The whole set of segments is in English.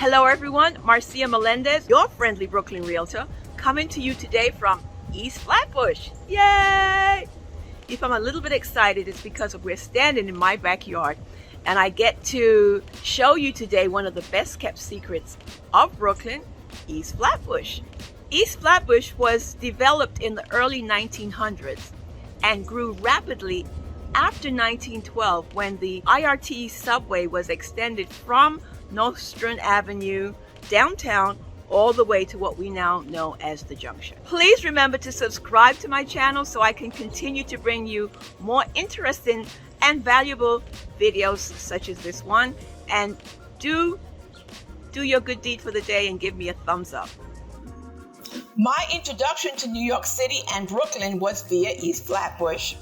Hello everyone, Marcia Melendez, your friendly Brooklyn Realtor, coming to you today from East Flatbush. Yay! If I'm a little bit excited, it's because we're standing in my backyard and I get to show you today one of the best kept secrets of Brooklyn, East Flatbush. East Flatbush was developed in the early 1900s and grew rapidly after 1912 when the IRT subway was extended from Nostrand Avenue downtown all the way to what we now know as the Junction. Please remember to subscribe to my channel so I can continue to bring you more interesting and valuable videos such as this one, and do your good deed for the day and give me a thumbs up. My introduction to New York City and Brooklyn was via East Flatbush.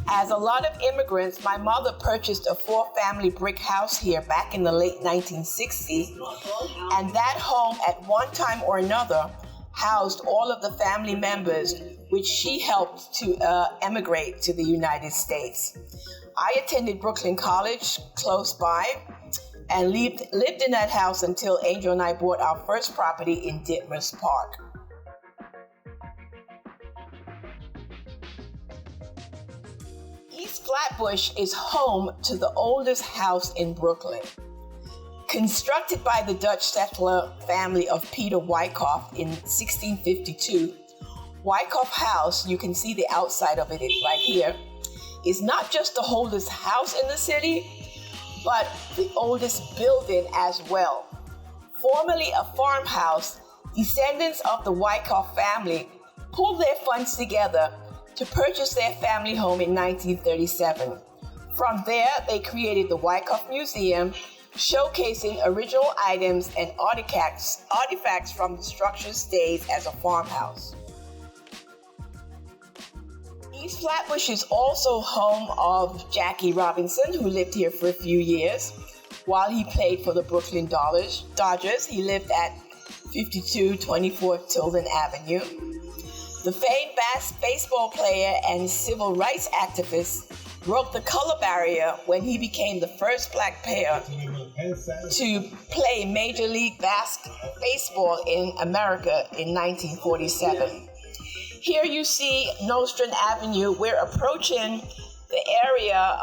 As a lot of immigrants, my mother purchased a 4-family brick house here back in the late 1960s, and that home at one time or another housed all of the family members which she helped to emigrate to the United States. I attended Brooklyn College close by and lived in that house until Angel and I bought our first property in Ditmars Park. East Flatbush is home to the oldest house in Brooklyn. Constructed by the Dutch settler family of Peter Wyckoff in 1652, Wyckoff House, you can see the outside of it right here, is not just the oldest house in the city, but the oldest building as well. Formerly a farmhouse, descendants of the Wyckoff family pulled their funds together to purchase their family home in 1937. From there, they created the Wyckoff Museum, showcasing original items and artifacts from the structure's days as a farmhouse. East Flatbush is also home of Jackie Robinson, who lived here for a few years. While he played for the Brooklyn Dodgers, he lived at 5224 Tilden Avenue. The famed baseball player and civil rights activist broke the color barrier when he became the first black player to play Major League Baseball in America in 1947. Here you see Nostrand Avenue. We're approaching the area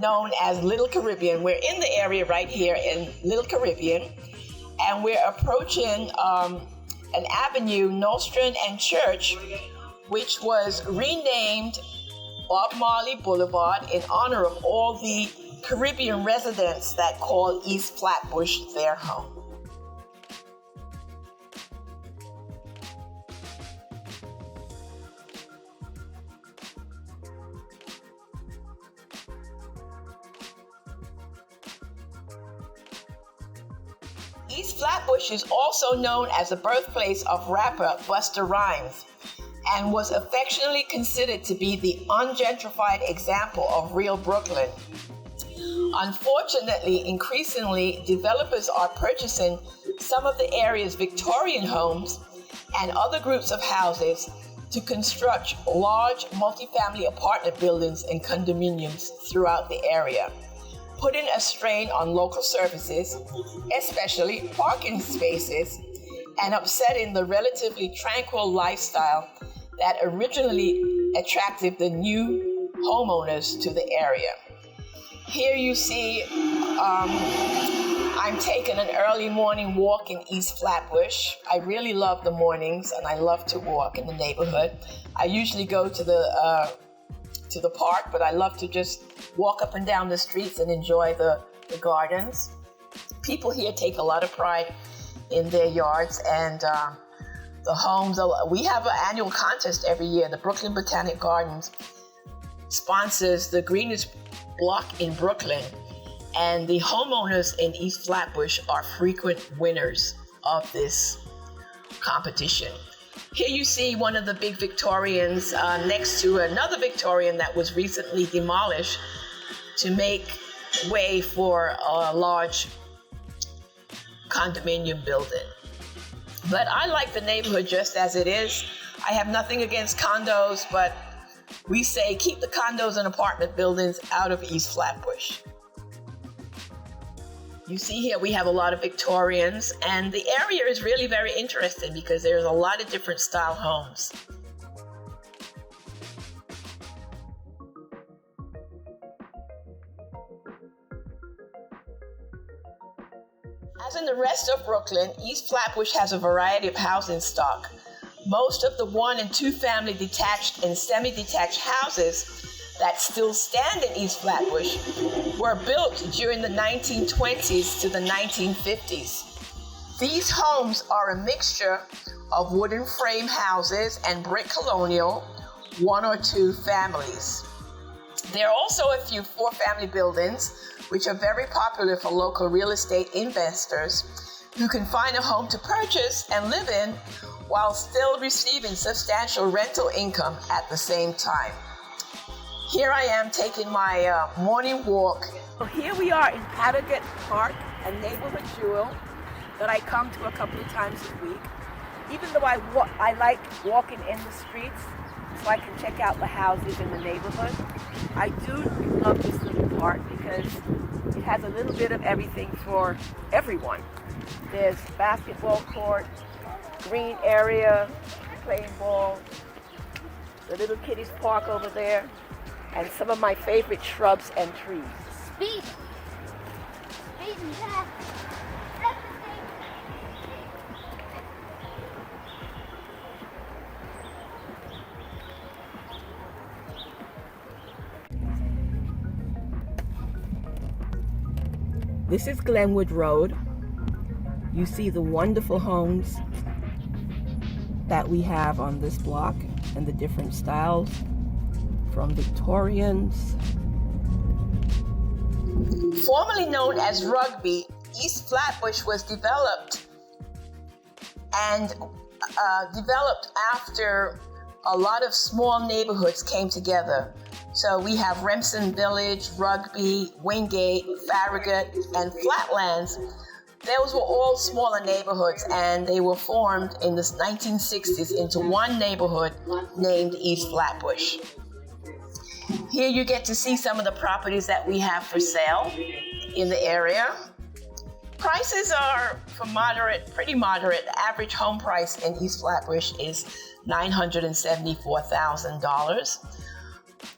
known as Little Caribbean. We're in the area right here in Little Caribbean, and we're approaching an avenue, Nostrand and Church, which was renamed Bob Marley Boulevard in honor of all the Caribbean residents that call East Flatbush their home. East Flatbush is also known as the birthplace of rapper Busta Rhymes and was affectionately considered to be the ungentrified example of real Brooklyn. Unfortunately, increasingly, developers are purchasing some of the area's Victorian homes and other groups of houses to construct large multifamily apartment buildings and condominiums throughout the area, putting a strain on local services, especially parking spaces, and upsetting the relatively tranquil lifestyle that originally attracted the new homeowners to the area. Here you see I'm taking an early morning walk in East Flatbush. I really love the mornings and I love to walk in the neighborhood. I usually go to the park, but I love to just walk up and down the streets and enjoy the gardens. People here take a lot of pride in their yards and the homes. We have an annual contest every year. The Brooklyn Botanic Gardens sponsors the greenest block in Brooklyn, and the homeowners in East Flatbush are frequent winners of this competition. Here you see one of the big Victorians next to another Victorian that was recently demolished to make way for a large condominium building. But I like the neighborhood just as it is. I have nothing against condos, but we say keep the condos and apartment buildings out of East Flatbush. You see here we have a lot of Victorians, and the area is really very interesting because there's a lot of different style homes. As in the rest of Brooklyn, East Flatbush has a variety of housing stock. Most of the 1- and 2-family detached and semi-detached houses that still stand in East Flatbush were built during the 1920s to the 1950s. These homes are a mixture of wooden frame houses and brick colonial 1 or 2 families. There are also a few 4-family buildings which are very popular for local real estate investors who can find a home to purchase and live in while still receiving substantial rental income at the same time. Here I am taking my morning walk. So here we are in Paddock Park, a neighborhood jewel that I come to a couple of times a week. Even though I like walking in the streets so I can check out the houses in the neighborhood, I do love this little park because it has a little bit of everything for everyone. There's basketball court, green area, playing ball, the little kiddies park over there, and some of my favorite shrubs and trees. Speed and that. This is Glenwood Road. You see the wonderful homes that we have on this block and the different styles from Victorians. Formerly known as Rugby, East Flatbush was developed after a lot of small neighborhoods came together. So we have Remsen Village, Rugby, Wingate, Farragut, and Flatlands. Those were all smaller neighborhoods, and they were formed in the 1960s into one neighborhood named East Flatbush. Here you get to see some of the properties that we have for sale in the area. Prices are pretty moderate. The average home price in East Flatbush is $974,000.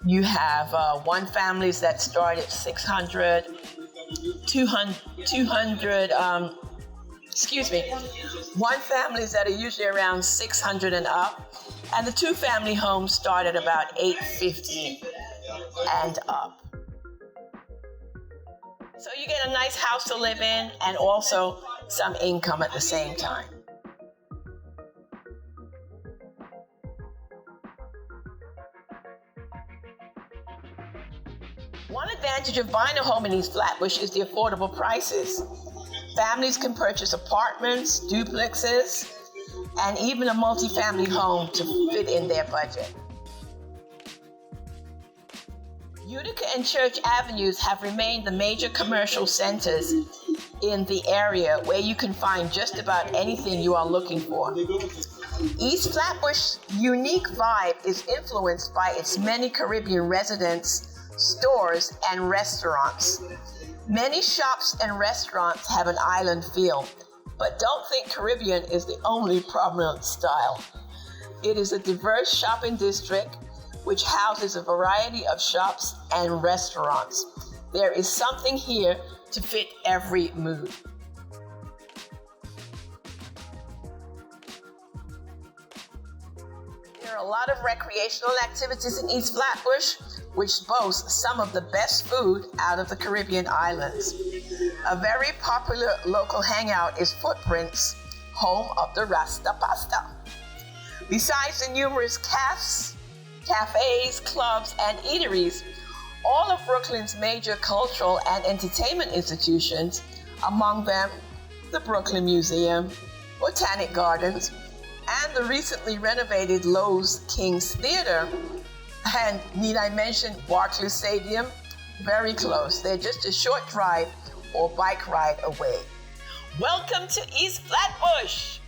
You have one families that start at $600, one families that are usually around $600 and up, and the 2-family homes start at about $850 and up. So you get a nice house to live in and also some income at the same time. One advantage of buying a home in East Flatbush is the affordable prices. Families can purchase apartments, duplexes, and even a multi-family home to fit in their budget. Utica and Church Avenues have remained the major commercial centers in the area where you can find just about anything you are looking for. East Flatbush's unique vibe is influenced by its many Caribbean residents, stores, and restaurants. Many shops and restaurants have an island feel, but don't think Caribbean is the only prominent style. It is a diverse shopping district which houses a variety of shops and restaurants. There is something here to fit every mood. There are a lot of recreational activities in East Flatbush, which boasts some of the best food out of the Caribbean islands. A very popular local hangout is Footprints, home of the Rasta Pasta. Besides the numerous cafes, clubs, and eateries, all of Brooklyn's major cultural and entertainment institutions, among them the Brooklyn Museum, Botanic Gardens, and the recently renovated Lowe's King's Theater, and need I mention Barclays Stadium? Very close. They're just a short drive or bike ride away. Welcome to East Flatbush!